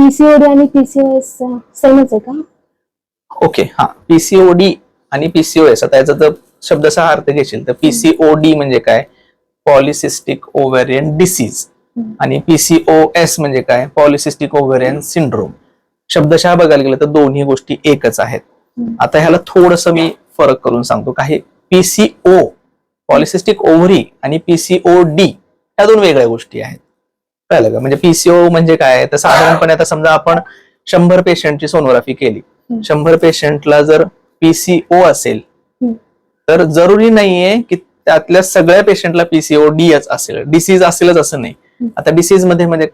PCOD आणि PCOS सेमच आहे का? ओके, हा, पीसीओडी आणि पीसीओएस, आता याचा जर शब्दशः अर्थ घेशील तर पीसीओडी म्हणजे काय, पॉलिसिस्टिक ओव्हॅरियन डिसीज, आणि पीसीओएस म्हणजे काय, पॉलिसिस्टिक ओव्हॅरियन सिंड्रोम. शब्दशः बघायला गेलं तर दोन्ही गोष्टी एकच आहेत. आता ह्याला थोडस मी फरक करून सांगतो. काही पीसीओ, पॉलिसिस्टिक ओव्हरी, आणि पीसीओडी ह्या दोन वेगळ्या गोष्टी आहेत. कळलं का? म्हणजे पीसीओ म्हणजे काय, तर साधारणपणे आता समजा आपण 100 पेशंटची सोनोग्राफी केली, 100 पेशंटला जर पीसीओ असेल तर जरुरी नाहीये की त्यातल्या सगळ्या पेशंटला पीसीओडीच असेल, डिसीज असेलच असं नाही. आता डिसीज मध्ये म्हणजे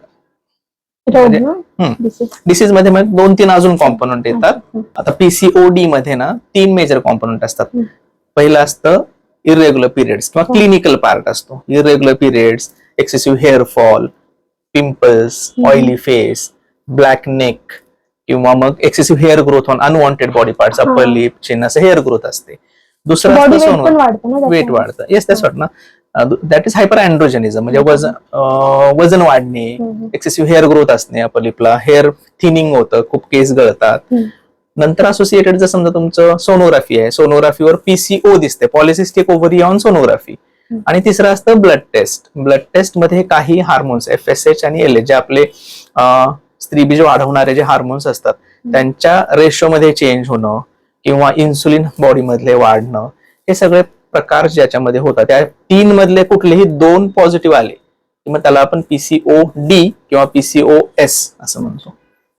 डिसीज मध्ये 2-3 अजून कॉम्पोनंट येतात. आता पीसीओडी मध्ये ना 3 मेजर कॉम्पोनंट असतात. पहिलं असतं इरेग्युलर पिरियड्स किंवा क्लिनिकल पार्ट असतो. Irregular periods, excessive hair fall, pimples, oily face, black neck, किंवा मग excessive hair growth on unwanted body parts, upper lip, chin, असं हेअर ग्रोथ असते. दुसरं वेट वाढतं. येस, दॅट्स व्हॉट ना, दॅट इज हायपर अँड्रोजेनिझम, म्हणजे वजन वाढणे, एक्सेसिव्ह हेअर ग्रोथ असणे, अपर लिपला हेअर थिनिंग होतं, खूप केस गळतात. नंतर असोसिएटेड जर समजा तुमचं सोनोग्राफी आहे, सोनोग्राफीवर पीसीओ दिसते, पॉलिसिस्टिक ओव्हरी ऑन सोनोग्राफी. आणि तिसरं असतं ब्लड टेस्ट. ब्लड टेस्ट मध्ये काही हार्मोन्स FSH आणि LH, जे आपले स्त्रीबीज वाढवणारे जे हार्मोन्स असतात त्यांच्या रेशो मध्ये चेंज होणं, किंवा इन्सुलिन बॉडी मधले वाढणं, हे सगळे प्रकार ज्याच्यामध्ये होतात. त्या 3 मधले कुठलेही 2 पॉझिटिव्ह आले की मग त्याला आपण पीसीओडी किंवा पीसीओएस असं म्हणतो.